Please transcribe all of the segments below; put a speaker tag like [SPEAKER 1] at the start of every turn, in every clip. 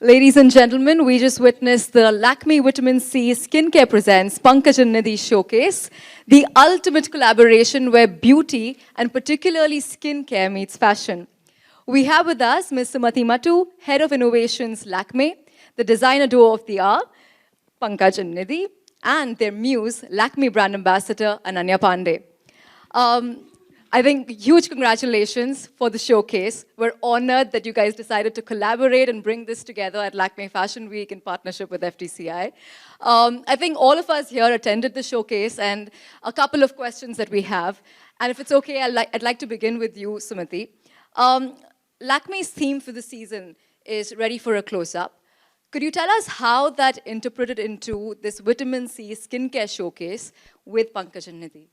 [SPEAKER 1] Ladies and gentlemen, we just witnessed the Lakmé Vitamin C Skincare Presents Pankaj and Nidhi Showcase, the ultimate collaboration where beauty and particularly skincare meets fashion. We have with us Ms. Sumati Matu, Head of Innovations Lakmé, the designer duo of the hour, Pankaj and Nidhi, and their muse, Lakmé brand ambassador Ananya Panday. I think huge congratulations for the showcase. We're honored that you guys decided to collaborate and bring this together at Lakmé Fashion Week in partnership with FTCI. I think all of us here attended the showcase, and a couple of questions that we have. And if it's okay, I'd like to begin with you, Sumati. Lakmé's theme for the season is Ready for a Close-Up. Could you tell us how that interpreted into this vitamin C skincare showcase with Pankaj and Nidhi?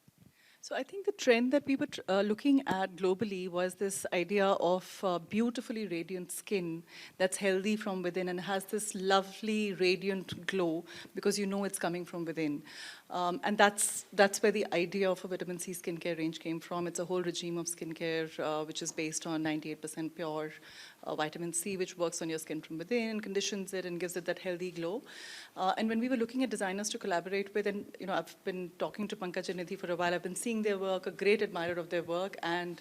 [SPEAKER 2] So I think the trend that we were looking at globally was this idea of beautifully radiant skin that's healthy from within and has this lovely radiant glow because you know it's coming from within. And that's where the idea of a vitamin C skincare range came from. It's a whole regime of skincare which is based on 98% pure vitamin C, which works on your skin from within, conditions it, and gives it that healthy glow. And when we were looking at designers to collaborate with, and I've been talking to Pankaj and Nidhi for a while, I've been seeing their work, a great admirer of their work, and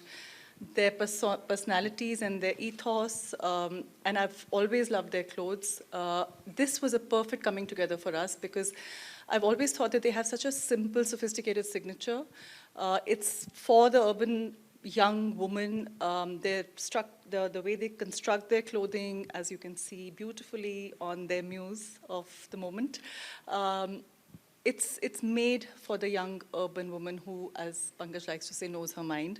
[SPEAKER 2] their personalities and their ethos, and I've always loved their clothes. This was a perfect coming together for us because I've always thought that they have such a simple, sophisticated signature. It's for the urban young woman. The way they construct their clothing, as you can see beautifully on their muse of the moment. It's made for the young urban woman who, as Pankaj likes to say, knows her mind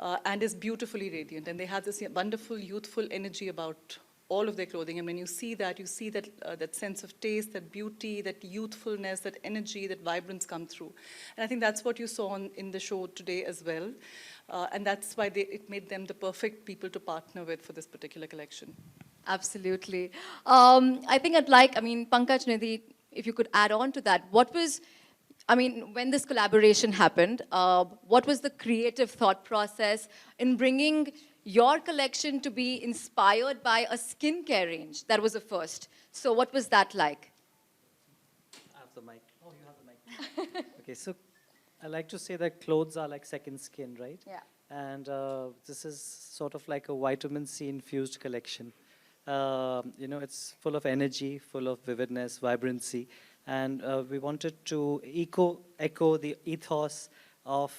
[SPEAKER 2] and is beautifully radiant. And they have this wonderful, youthful energy about all of their clothing. And when you see that that sense of taste, that beauty, that youthfulness, that energy, that vibrance come through. And I think that's what you saw in the show today as well. And that's why it made them the perfect people to partner with for this particular collection.
[SPEAKER 1] Absolutely. I think Pankaj, Nidhi, if you could add on to that, when this collaboration happened, what was the creative thought process in bringing your collection to be inspired by a skincare range? That was a first. So what was that like?
[SPEAKER 3] I have the mic. Oh, you have the mic. Okay, so I like to say that clothes are like second skin, right?
[SPEAKER 1] Yeah.
[SPEAKER 3] And this is sort of like a vitamin C infused collection. It's full of energy, full of vividness, vibrancy, and we wanted to echo the ethos of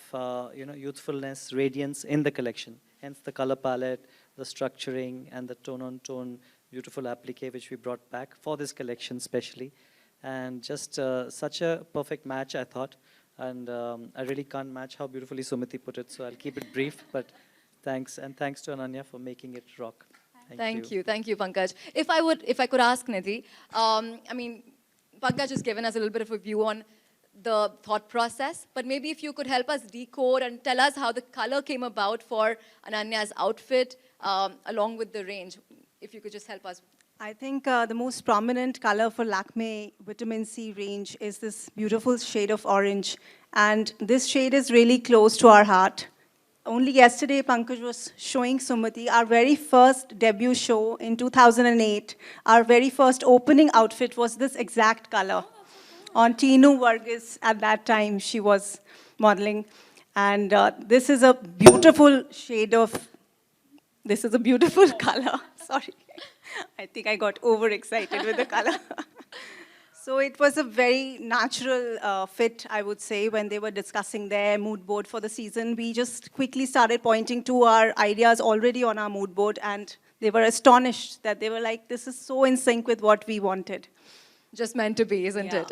[SPEAKER 3] youthfulness, radiance in the collection. Hence the color palette, the structuring, and the tone-on-tone beautiful applique which we brought back for this collection specially. And just such a perfect match, I thought. And I really can't match how beautifully Sumati put it, so I'll keep it brief. But thanks, and thanks to Ananya for making it rock.
[SPEAKER 1] Thank you, Pankaj. If I could ask Nidhi, Pankaj has given us a little bit of a view on the thought process, but maybe if you could help us decode and tell us how the color came about for Ananya's outfit, along with the range. If you could just help us.
[SPEAKER 4] I think the most prominent color for Lakmé Vitamin C range is this beautiful shade of orange. And this shade is really close to our heart. Only yesterday, Pankaj was showing Sumati our very first debut show in 2008. Our very first opening outfit was this exact color. On Tinu Varghese, at that time, she was modeling. And this is a beautiful shade of, this is a beautiful color. Sorry. I think I got overexcited with the color. So it was a very natural fit, I would say, when they were discussing their mood board for the season. We just quickly started pointing to our ideas already on our mood board, and they were astonished that they were like, this is so in sync with what we wanted.
[SPEAKER 1] Just meant to be, isn't it?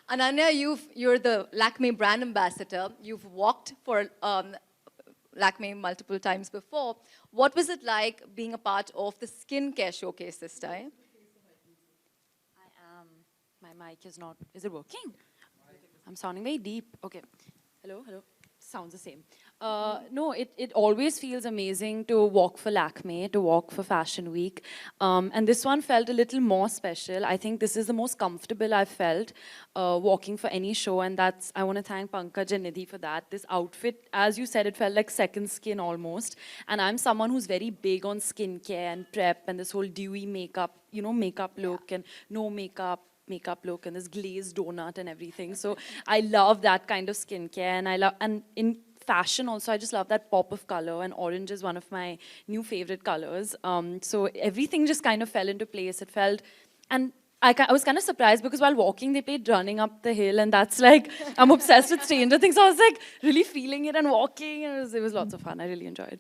[SPEAKER 1] Ananya, you're the Lakmé brand ambassador. You've walked for Lakmé multiple times before. What was it like being a part of the skincare showcase this time?
[SPEAKER 5] My mic is it working? I'm sounding very deep. Okay. Hello. Sounds the same. No, it always feels amazing to walk for Lakmé, to walk for Fashion Week. And this one felt a little more special. I think this is the most comfortable I've felt walking for any show. And that's, I want to thank Pankaj and Nidhi for that. This outfit, as you said, it felt like second skin almost. And I'm someone who's very big on skincare and prep and this whole dewy makeup, you know, makeup look and no makeup look and this glazed donut and everything. So I love that kind of skincare, and I love, and in fashion also, I just love that pop of color, and orange is one of my new favorite colors. So everything just kind of fell into place. It felt, and I was kind of surprised because while walking, they played Running Up the Hill, and that's like, I'm obsessed with Stranger Things. So I was like really feeling it and walking, and it was lots of fun. I really enjoyed.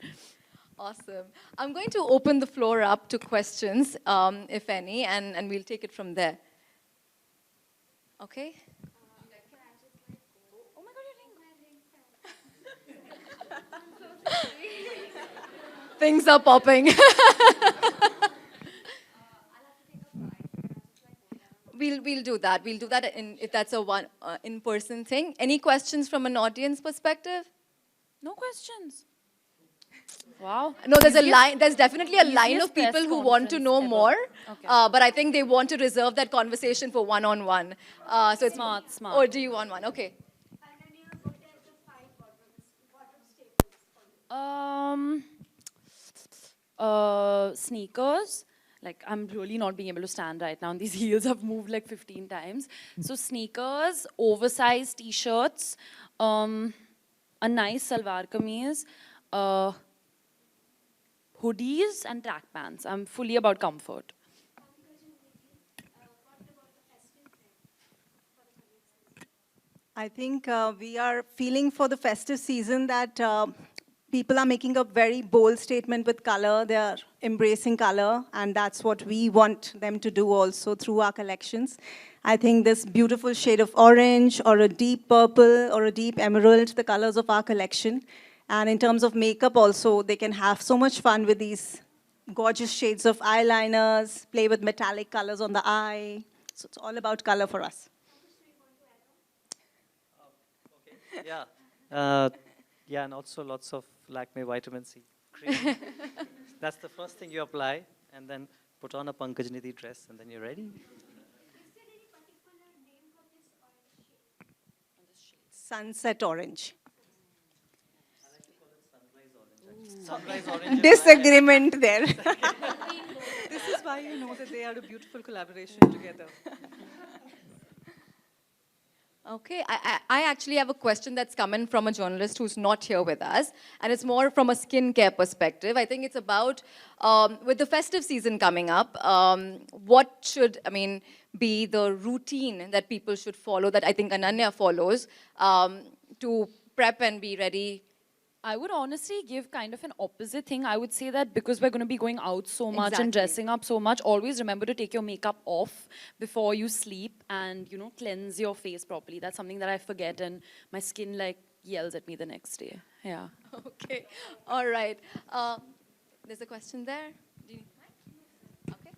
[SPEAKER 1] Awesome. I'm going to open the floor up to questions, if any, and we'll take it from there. Okay? Oh my God, things are popping. We'll do that. We'll do that if that's a in-person thing. Any questions from an audience perspective?
[SPEAKER 5] No questions. Wow.
[SPEAKER 1] No, there's a line. There's definitely a line
[SPEAKER 5] Easiest
[SPEAKER 1] of people
[SPEAKER 5] press
[SPEAKER 1] who want to know
[SPEAKER 5] conference
[SPEAKER 1] more,
[SPEAKER 5] ever. Okay.
[SPEAKER 1] but I think they want to reserve that conversation for one-on-one. So it's
[SPEAKER 5] Smart.
[SPEAKER 1] Or do you want one? Okay.
[SPEAKER 5] Sneakers. Like, I'm really not being able to stand right now. These heels have moved like 15 times. So sneakers, oversized t-shirts, a nice salwar kameez, hoodies and track pants. I'm fully about comfort.
[SPEAKER 4] I think we are feeling for the festive season that people are making a very bold statement with color. They are embracing color, and that's what we want them to do also through our collections. I think this beautiful shade of orange or a deep purple or a deep emerald, the colors of our collection. And in terms of makeup also, they can have so much fun with these gorgeous shades of eyeliners, play with metallic colors on the eye. So it's all about color for us.
[SPEAKER 3] Yeah. Yeah, and also lots of Lakmé vitamin C cream. That's the first thing you apply, and then put on a Pankaj Nidhi dress, and then you're ready.
[SPEAKER 4] Sunset orange.
[SPEAKER 3] Sunrise orange.
[SPEAKER 4] Disagreement there.
[SPEAKER 2] This is why you know that they are a beautiful collaboration together.
[SPEAKER 1] Okay, I actually have a question that's come in from a journalist who's not here with us, and it's more from a skincare perspective. I think it's about, with the festive season coming up, what should, be the routine that people should follow, that I think Ananya follows, to prep and be ready.
[SPEAKER 5] I would honestly give kind of an opposite thing. I would say that because we're going to be going out so much
[SPEAKER 1] Exactly.
[SPEAKER 5] and dressing up so much, always remember to take your makeup off before you sleep and, you know, cleanse your face properly. That's something that I forget, and my skin like yells at me the next day. Yeah.
[SPEAKER 1] Okay, all right. There's a question there. Do you need the mic? Okay.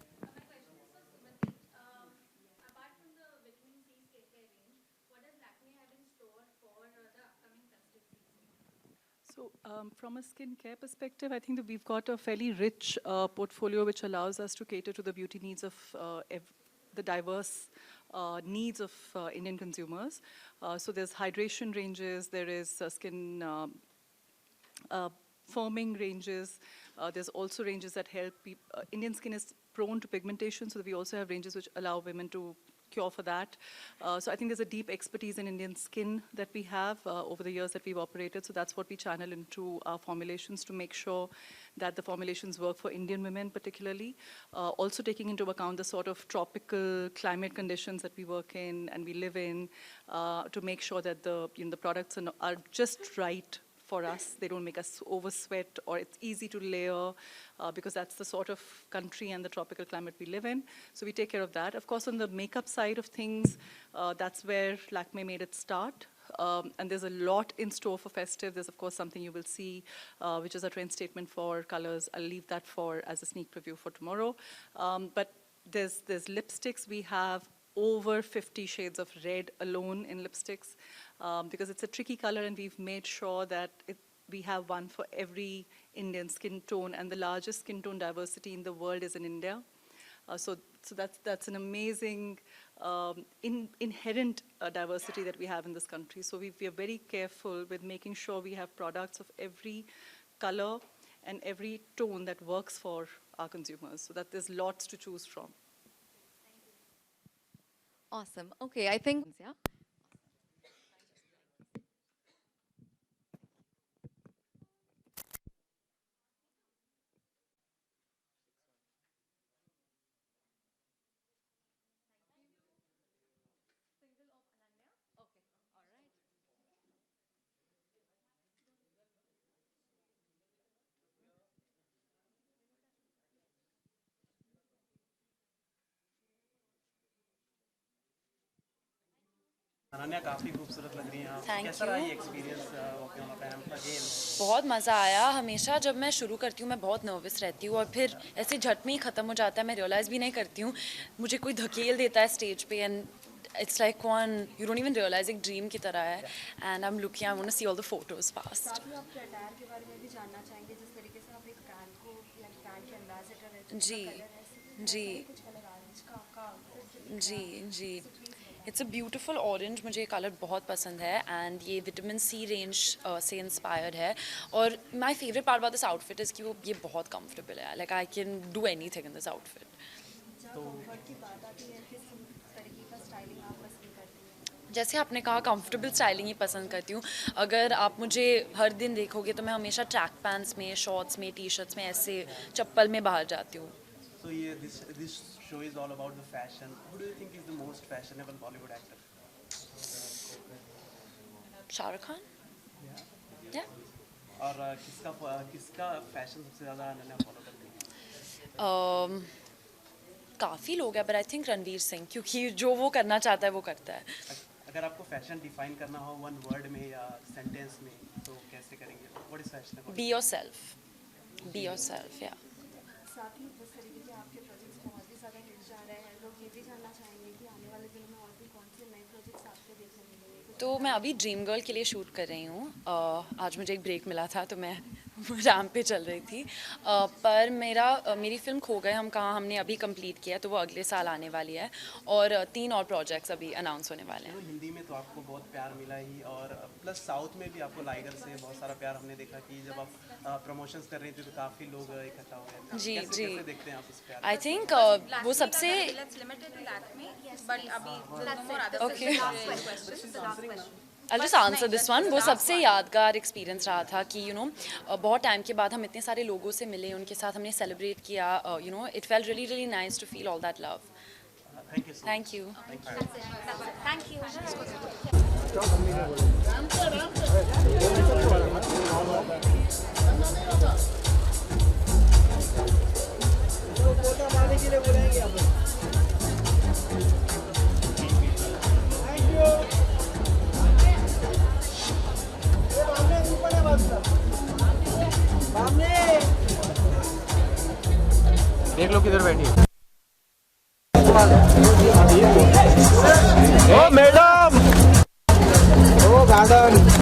[SPEAKER 2] So from a skincare perspective, I think that we've got a fairly rich portfolio which allows us to cater to the beauty needs of the diverse needs of Indian consumers. So there's hydration ranges, there is skin firming ranges. There's also ranges that help people. Indian skin is prone to pigmentation, so we also have ranges which allow women to cure for that. So I think there's a deep expertise in Indian skin that we have over the years that we've operated. So that's what we channel into our formulations to make sure that the formulations work for Indian women particularly. Also taking into account the sort of tropical climate conditions that we work in and we live in, to make sure that the products are just right for us. They don't make us oversweat, or it's easy to layer because that's the sort of country and the tropical climate we live in. So we take care of that. Of course, on the makeup side of things, that's where Lakmé made its start. And there's a lot in store for festive. There's, of course, something you will see, which is a trend statement for colors. I'll leave that as a sneak preview for tomorrow. But there's lipsticks. We have over 50 shades of red alone in lipsticks because it's a tricky color, and we've made sure that we have one for every Indian skin tone, and the largest skin tone diversity in the world is in India. So that's an amazing inherent diversity that we have in this country. So we are very careful with making sure we have products of every color and every tone that works for our consumers, so that there's lots to choose from.
[SPEAKER 1] Awesome. Okay, I think, yeah.
[SPEAKER 6] Ananya काफ़ी खूबसूरत लग रही हैं आप।
[SPEAKER 5] Thank
[SPEAKER 6] कैसा
[SPEAKER 5] you.
[SPEAKER 6] रहा ये experience walking on पैम again?
[SPEAKER 5] बहुत मज़ा आया। हमेशा जब मैं शुरू करती हूँ मैं बहुत नर्वस रहती हूँ और फिर ऐसे झट में ही ख़त्म हो जाता है, मैं रियलाइज़ भी नहीं करती हूँ। मुझे कोई धकेल देता है स्टेज पे and it's like one you don't even realise एक ड्रीम की तरह है and I am looking I want to see all the photos fast.
[SPEAKER 7] साथ ही आपके अटायर के बारे में भी जानना चाहेंगे, जिस तरीके से आप एक ब्रांड को लाइक ब्रांड के एम्बेसडर है,
[SPEAKER 5] जी जी
[SPEAKER 7] कुछ कलर ऑरेंज का आपका outfit
[SPEAKER 5] जी जी इट्स अ ब्यूटिफुल ऑरेंज, मुझे ये कलर बहुत पसंद है एंड ये विटामिन सी रेंज से इंस्पायर्ड है और my favourite part about this outfit is कि वो ये बहुत कंफर्टेबल है, like I can do anything in this outfit.
[SPEAKER 7] जब कंफर्ट की बात आती है, किस तरीके का स्टाइलिंग आप पसंद करती हैं?
[SPEAKER 5] जैसे आपने कहा कंफर्टेबल स्टाइलिंग ही पसंद करती हूँ। अगर आप मुझे हर दिन देखोगे तो मैं हमेशा ट्रैक पैंट्स में, शॉर्ट्स में, टी शर्ट्स में, ऐसे चप्पल में बाहर जाती हूँ।
[SPEAKER 6] So this show is all about the fashion. Who do you think is the most fashionable Bollywood actor?
[SPEAKER 5] Shahrukh Khan? या
[SPEAKER 6] और किसका फैशन सबसे ज़्यादा अनन्या फॉलो करती है?
[SPEAKER 5] काफ़ी लोग हैं, but I think Ranveer Singh, क्योंकि जो वो करना चाहता है वो करता है।
[SPEAKER 6] अगर आपको फैशन डिफाइन करना हो वन वर्ड में या सेंटेंस में तो कैसे करेंगे? What is fashionable?
[SPEAKER 5] Be your self या
[SPEAKER 7] साथ ही जिस तरीके के आपके प्रोजेक्ट्स बहुत ही ज़्यादा हिट जा रहे हैं, लोग ये भी जानना चाहेंगे कि आने वाले दिनों में और भी कौन से नए प्रोजेक्ट्स आपको देखने मिलेंगे?
[SPEAKER 5] तो मैं अभी ड्रीम गर्ल के लिए शूट कर रही हूँ। आज मुझे एक ब्रेक मिला था तो मैं रैम पे चल रही थी, पर मेरी फिल्म खो गए हम कहाँ हमने अभी कंप्लीट किया है, तो वो अगले साल आने वाली है और 3 और प्रोजेक्ट्स अभी अनाउंस होने वाले हैं।
[SPEAKER 6] हिंदी में तो आपको बहुत प्यार मिला ही, और प्लस साउथ में भी आपको लाइगर से बहुत सारा प्यार हमने देखा कि जब आप प्रमोशंस कर रही थी तो काफ़ी लोग इकट्ठा हो गए थे।
[SPEAKER 5] जी जी
[SPEAKER 6] कैसे देखते हैं आप इस प्यार?
[SPEAKER 5] आई थिंक वो सबसे I'll just answer this one. वो सबसे यादगार एक्सपीरियंस रहा था कि यू नो बहुत टाइम के बाद हम इतने सारे लोगों से मिले, उनके साथ हमने सेलिब्रेट किया, you know it felt really really nice to feel all that love.
[SPEAKER 6] Thank you.
[SPEAKER 5] Thank you.
[SPEAKER 8] देख लो किधर बैठी है। ओ मैडम, ओ गार्डन।